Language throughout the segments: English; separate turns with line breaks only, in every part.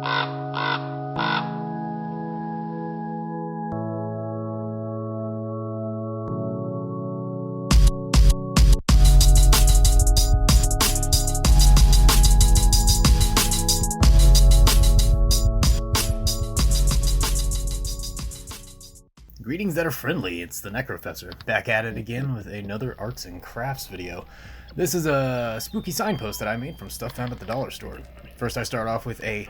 Greetings that are friendly, it's the Necrofessor, back at it again with another arts and crafts video. This is a spooky signpost that I made from stuff found at the dollar store. First I start off with a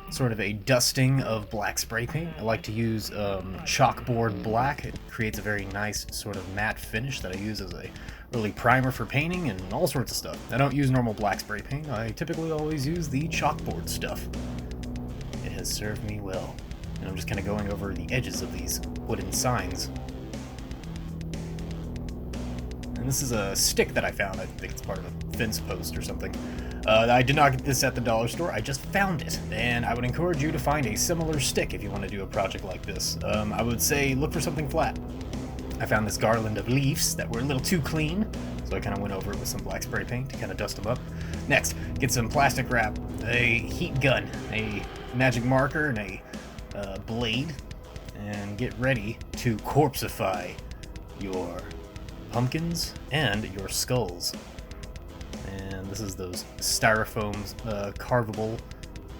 sort of a dusting of black spray paint. I like to use chalkboard black. It creates a very nice sort of matte finish that I use as a early primer for painting and all sorts of stuff. I don't use normal black spray paint, I typically always use the chalkboard stuff. It has served me well. And I'm just kind of going over the edges of these wooden signs. And this is a stick that I found. I think it's part of a fence post or something. I did not get this at the dollar store. I just found it. And I would encourage you to find a similar stick if you want to do a project like this. I would say look for something flat. I found this garland of leaves that were a little too clean, so I kind of went over it with some black spray paint to kind of dust them up. Next, get some plastic wrap, a heat gun, a magic marker, and a blade, and get ready to corpseify your pumpkins and your skulls. And this is those styrofoam carvable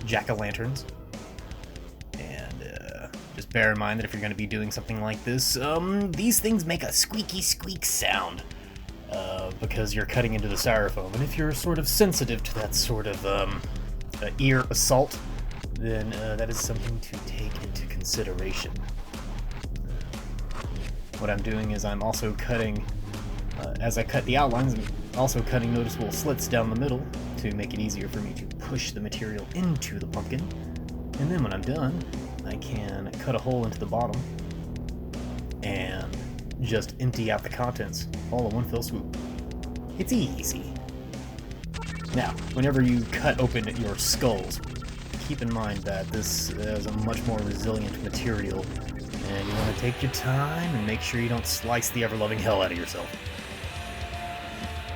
jack-o'-lanterns. And just bear in mind that if you're going to be doing something like this, these things make a squeaky squeak sound because you're cutting into the styrofoam. And if you're sort of sensitive to that sort of ear assault, then that is something to take into consideration. What I'm doing is I'm also cutting, as I cut the outlines, I'm also cutting noticeable slits down the middle to make it easier for me to push the material into the pumpkin. And then when I'm done, I can cut a hole into the bottom and just empty out the contents all in one fell swoop. It's easy. Now, whenever you cut open your skulls, keep in mind that this is a much more resilient material, and you want to take your time and make sure you don't slice the ever-loving hell out of yourself.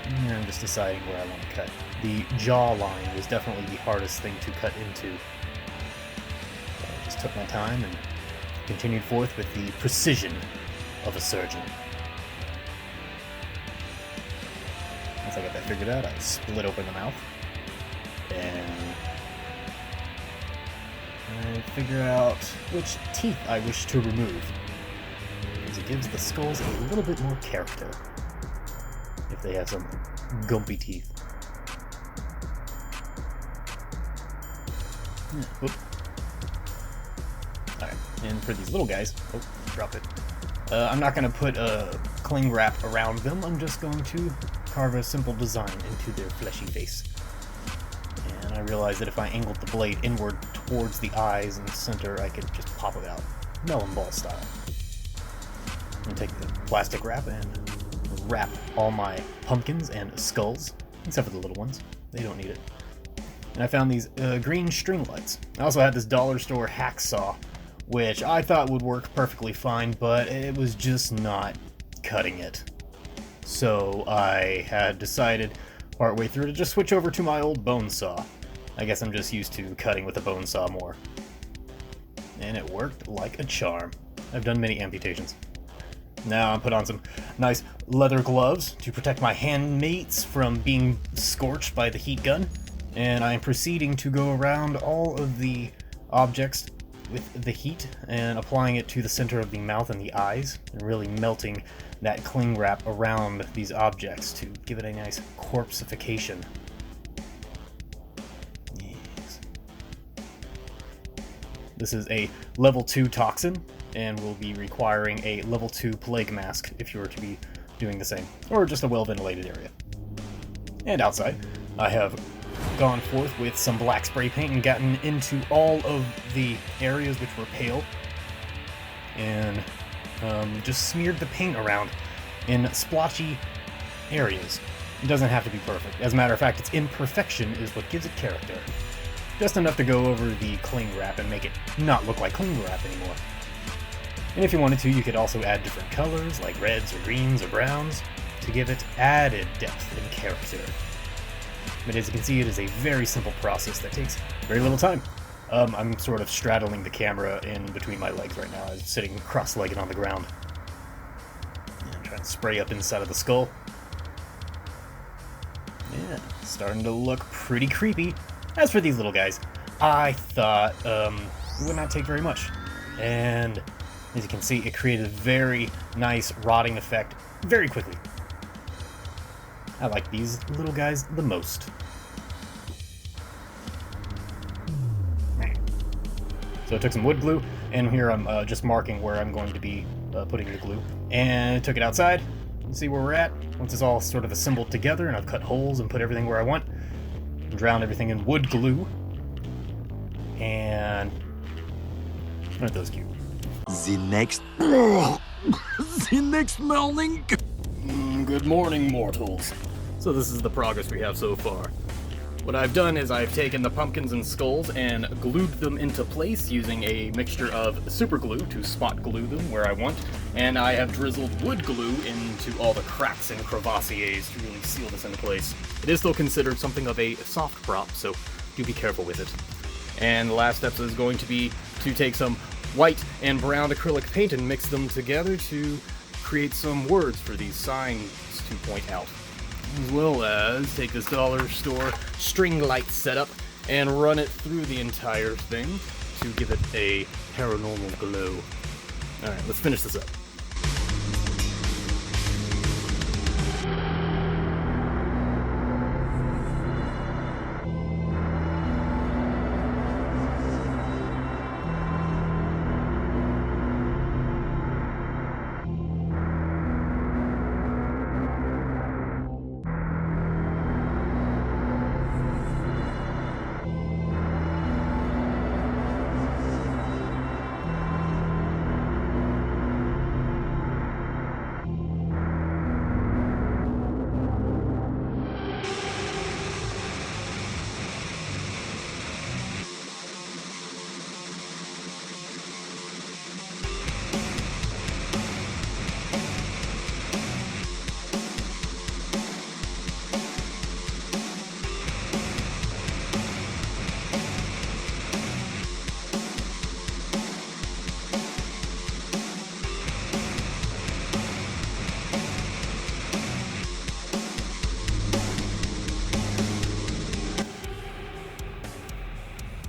And I'm just deciding where I want to cut. The jawline was definitely the hardest thing to cut into. So I just took my time and continued forth with the precision of a surgeon. Once I got that figured out, I split open the mouth and I figure out which teeth I wish to remove, because it gives the skulls a little bit more character if they have some gumpy teeth. Whoop. Alright, and for these little guys, drop it. I'm not going to put a cling wrap around them, I'm just going to carve a simple design into their fleshy face. And I realized that if I angled the blade inward towards the eyes and center, I could just pop it out, melon ball style. And take the plastic wrap and wrap all my pumpkins and skulls, except for the little ones. They don't need it. And I found these green string lights. I also had this dollar store hacksaw, which I thought would work perfectly fine, but it was just not cutting it. So I had decided partway through to just switch over to my old bone saw. I guess I'm just used to cutting with a bone saw more. And it worked like a charm. I've done many amputations. Now I put on some nice leather gloves to protect my handmates from being scorched by the heat gun. And I am proceeding to go around all of the objects with the heat and applying it to the center of the mouth and the eyes, and really melting that cling wrap around these objects to give it a nice corpseification. Yes. This is a level 2 toxin, and will be requiring a level 2 plague mask if you were to be doing the same, or just a well-ventilated area. And outside, I have gone forth with some black spray paint and gotten into all of the areas which were pale, and just smeared the paint around in splotchy areas. It doesn't have to be perfect. As a matter of fact, its imperfection is what gives it character. Just enough to go over the cling wrap and make it not look like cling wrap anymore. And if you wanted to, you could also add different colors, like reds or greens or browns, to give it added depth and character. But as you can see, it is a very simple process that takes very little time. I'm sort of straddling the camera in between my legs right now. I'm sitting cross-legged on the ground. And trying to spray up inside of the skull. Yeah, starting to look pretty creepy. As for these little guys, I thought it would not take very much. And as you can see, it created a very nice rotting effect very quickly. I like these little guys the most. So I took some wood glue, and here I'm just marking where I'm going to be putting the glue. And took it outside, and see where we're at. Once it's all sort of assembled together, and I've cut holes and put everything where I want, and drowned everything in wood glue. And aren't those cute?
The next morning.
Good morning, mortals. So this is the progress we have so far. What I've done is I've taken the pumpkins and skulls and glued them into place using a mixture of super glue to spot glue them where I want, and I have drizzled wood glue into all the cracks and crevassiers to really seal this into place. It is still considered something of a soft prop, so do be careful with it. And the last step is going to be to take some white and brown acrylic paint and mix them together to create some words for these signs to point out. As well as take this dollar store string light setup and run it through the entire thing to give it a paranormal glow. Alright, let's finish this up.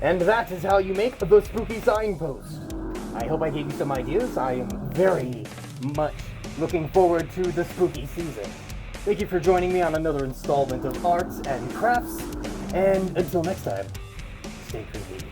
And that is how you make the spooky signpost. I hope I gave you some ideas. I am very much looking forward to the spooky season. Thank you for joining me on another installment of Arts and Crafts, and until next time, stay creepy.